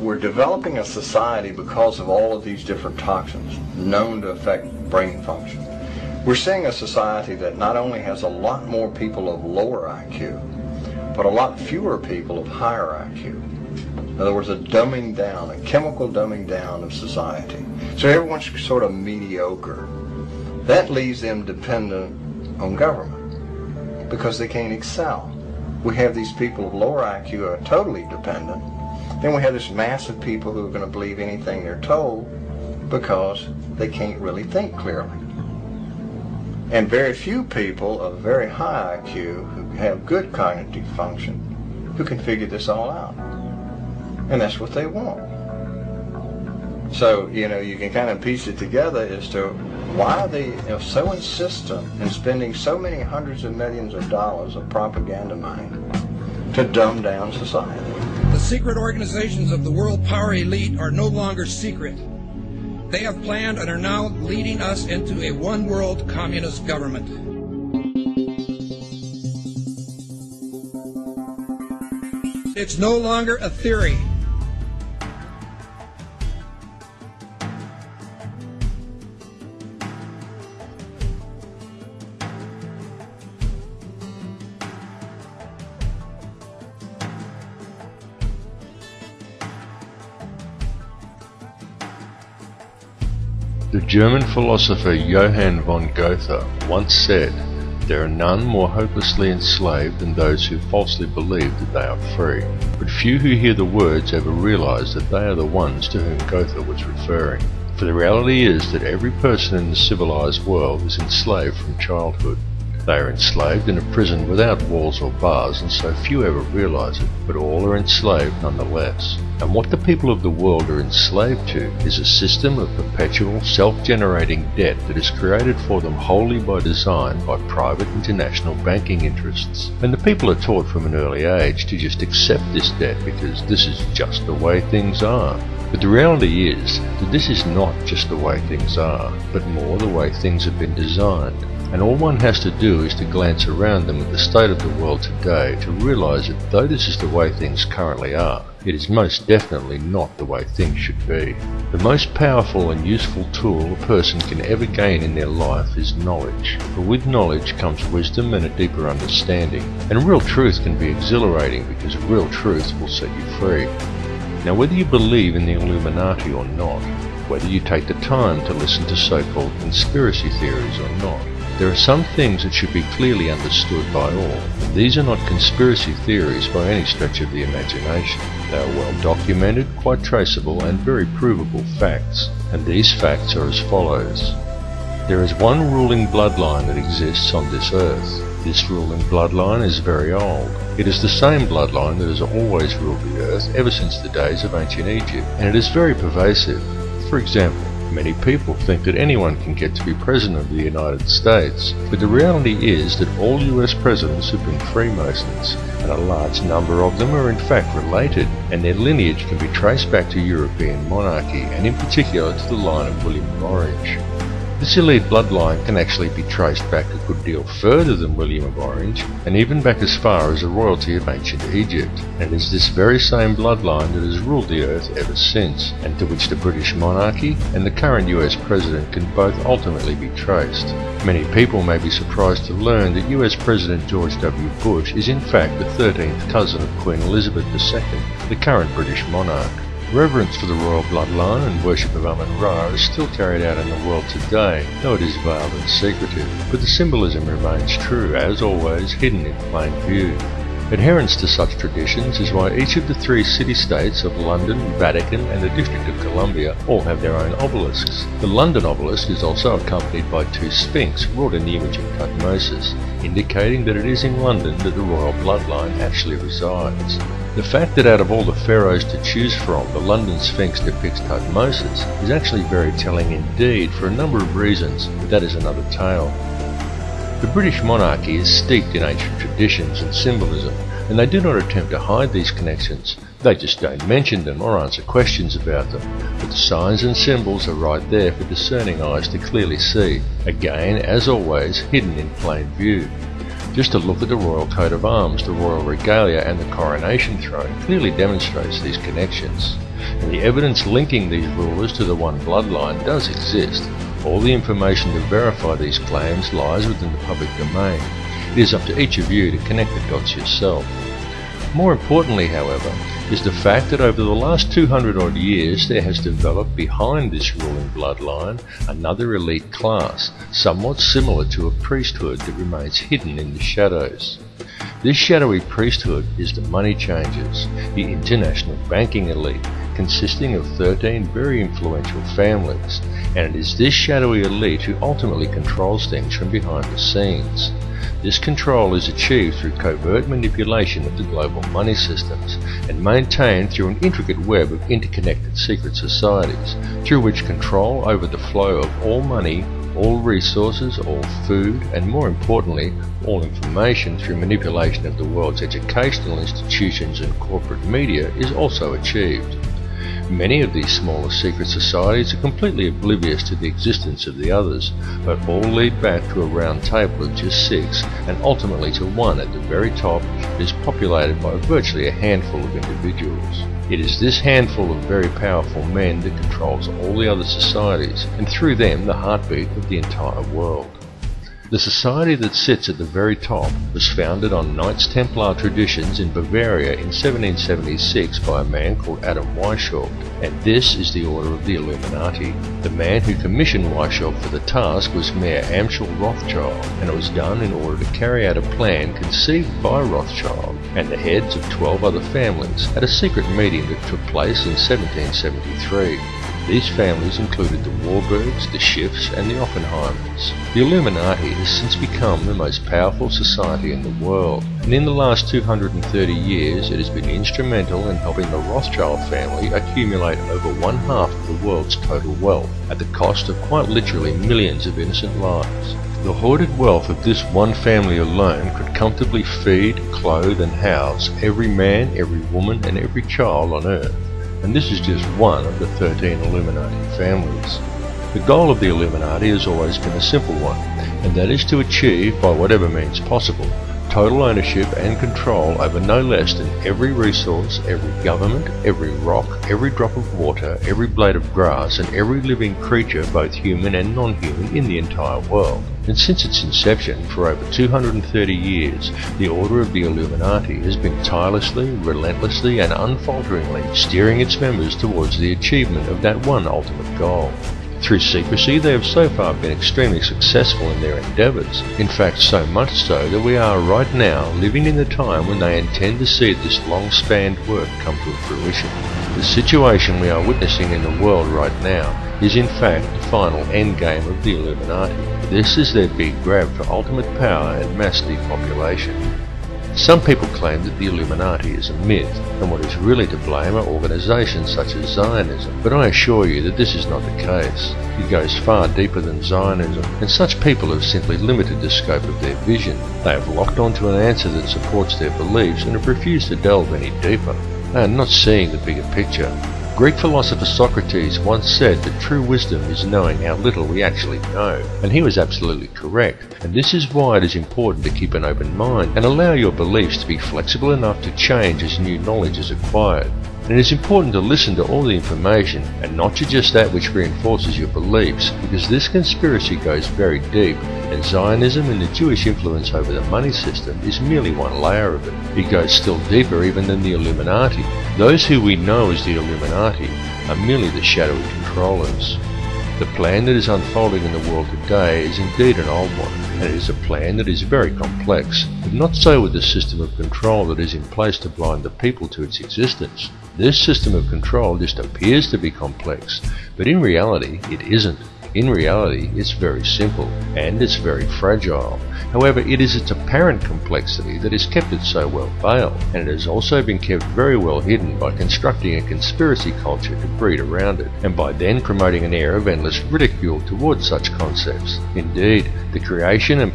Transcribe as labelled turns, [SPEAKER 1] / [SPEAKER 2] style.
[SPEAKER 1] we're developing a society because of all of these different toxins known to affect brain function. We're seeing a society that not only has a lot more people of lower IQ, but a lot fewer people of higher IQ. In other words, a dumbing down, a chemical dumbing down of society. So everyone's sort of mediocre. That leaves them dependent on government because they can't excel. We have these people of lower IQ who are totally dependent. Then we have this mass of people who are going to believe anything they're told because they can't really think clearly. And very few people of very high IQ who have good cognitive function who can figure this all out. And that's what they want. So, you can kind of piece it together as to why they are so insistent in spending so many hundreds of millions of dollars of propaganda money to dumb down society.
[SPEAKER 2] The secret organizations of the world power elite are no longer secret. They have planned and are now leading us into a one-world communist government. It's no longer a theory.
[SPEAKER 3] The German philosopher Johann von Goethe once said, "There are none more hopelessly enslaved than those who falsely believe that they are free." But few who hear the words ever realize that they are the ones to whom Goethe was referring. For the reality is that every person in the civilized world is enslaved from childhood. They are enslaved in a prison without walls or bars, and so few ever realize it, but all are enslaved nonetheless. And what the people of the world are enslaved to is a system of perpetual self-generating debt that is created for them wholly by design by private international banking interests. And the people are taught from an early age to just accept this debt because this is just the way things are. But the reality is that this is not just the way things are, but more the way things have been designed. And all one has to do is to glance around them at the state of the world today to realize that though this is the way things currently are, it is most definitely not the way things should be. The most powerful and useful tool a person can ever gain in their life is knowledge. For with knowledge comes wisdom and a deeper understanding. And real truth can be exhilarating because real truth will set you free. Now whether you believe in the Illuminati or not, whether you take the time to listen to so-called conspiracy theories or not, there are some things that should be clearly understood by all. These are not conspiracy theories by any stretch of the imagination. They are well documented, quite traceable, and very provable facts. And these facts are as follows. There is one ruling bloodline that exists on this earth. This ruling bloodline is very old. It is the same bloodline that has always ruled the earth ever since the days of ancient Egypt, and it is very pervasive. For example, many people think that anyone can get to be President of the United States, but the reality is that all US presidents have been Freemasons, and a large number of them are in fact related, and their lineage can be traced back to European monarchy, and in particular to the line of William of Orange. This elite bloodline can actually be traced back a good deal further than William of Orange, and even back as far as the royalty of ancient Egypt, and it is this very same bloodline that has ruled the earth ever since, and to which the British monarchy and the current US president can both ultimately be traced. Many people may be surprised to learn that US President George W. Bush is in fact the 13th cousin of Queen Elizabeth II, the current British monarch. Reverence for the royal bloodline and worship of Amun-Ra is still carried out in the world today, though it is veiled and secretive, but the symbolism remains true, as always, hidden in plain view. Adherence to such traditions is why each of the three city-states of London, Vatican and the District of Columbia all have their own obelisks. The London obelisk is also accompanied by two sphinx wrought in the image of Tutmosis, indicating that it is in London that the royal bloodline actually resides. The fact that out of all the pharaohs to choose from, the London Sphinx depicts Tutmosis is actually very telling indeed for a number of reasons, but that is another tale. The British monarchy is steeped in ancient traditions and symbolism, and they do not attempt to hide these connections. They just don't mention them or answer questions about them. But the signs and symbols are right there for discerning eyes to clearly see, again, as always, hidden in plain view. Just to look at the royal coat of arms, the royal regalia and the coronation throne clearly demonstrates these connections. and the evidence linking these rulers to the one bloodline does exist. All the information to verify these claims lies within the public domain. It is up to each of you to connect the dots yourself. More importantly, however, is the fact that over the last 200 odd years there has developed behind this ruling bloodline another elite class, somewhat similar to a priesthood that remains hidden in the shadows. This shadowy priesthood is the money changers, the international banking elite, consisting of 13 very influential families, and it is this shadowy elite who ultimately controls things from behind the scenes. This control is achieved through covert manipulation of the global money systems and maintained through an intricate web of interconnected secret societies, through which control over the flow of all money, all resources, all food, and more importantly, all information through manipulation of the world's educational institutions and corporate media is also achieved. Many of these smaller secret societies are completely oblivious to the existence of the others, but all lead back to a round table of just 6 and ultimately to one at the very top that is populated by virtually a handful of individuals. It is this handful of very powerful men that controls all the other societies, and through them the heartbeat of the entire world. The society that sits at the very top was founded on Knights Templar traditions in Bavaria in 1776 by a man called Adam Weishaupt, and this is the Order of the Illuminati. The man who commissioned Weishaupt for the task was Mayor Amschel Rothschild, and it was done in order to carry out a plan conceived by Rothschild and the heads of 12 other families at a secret meeting that took place in 1773. These families included the Warburgs, the Schiffs, and the Oppenheimers. The Illuminati has since become the most powerful society in the world, and in the last 230 years it has been instrumental in helping the Rothschild family accumulate over 1/2 of the world's total wealth, at the cost of quite literally millions of innocent lives. The hoarded wealth of this one family alone could comfortably feed, clothe, and house every man, every woman, and every child on Earth. And this is just one of the 13 Illuminati families. The goal of the Illuminati has always been a simple one, and that is to achieve, by whatever means possible, total ownership and control over no less than every resource, every government, every rock, every drop of water, every blade of grass, and every living creature, both human and non-human, in the entire world. And since its inception, for over 230 years, the Order of the Illuminati has been tirelessly, relentlessly, and unfalteringly steering its members towards the achievement of that one ultimate goal. Through secrecy, they have so far been extremely successful in their endeavours. In fact, so much so that we are right now living in the time when they intend to see this long-spanned work come to fruition. The situation we are witnessing in the world right now is in fact the final endgame of the Illuminati. This is their big grab for ultimate power and mass depopulation. Some people claim that the Illuminati is a myth, and what is really to blame are organisations such as Zionism, but I assure you that this is not the case. It goes far deeper than Zionism, and such people have simply limited the scope of their vision. They have locked onto an answer that supports their beliefs and have refused to delve any deeper. They are not seeing the bigger picture. Greek philosopher Socrates once said that true wisdom is knowing how little we actually know, and he was absolutely correct, and this is why it is important to keep an open mind and allow your beliefs to be flexible enough to change as new knowledge is acquired. And it is important to listen to all the information and not to just that which reinforces your beliefs, because this conspiracy goes very deep, and Zionism and the Jewish influence over the money system is merely one layer of it. It goes still deeper even than the Illuminati. Those who we know as the Illuminati are merely the shadowy controllers. The plan that is unfolding in the world today is indeed an old one, and it is a plan that is very complex, but not so with the system of control that is in place to blind the people to its existence. This system of control just appears to be complex, but in reality it isn't. In reality, it's very simple, and it's very fragile. However, it is its apparent complexity that has kept it so well veiled, and it has also been kept very well hidden by constructing a conspiracy culture to breed around it, and by then promoting an air of endless ridicule towards such concepts. Indeed, the creation and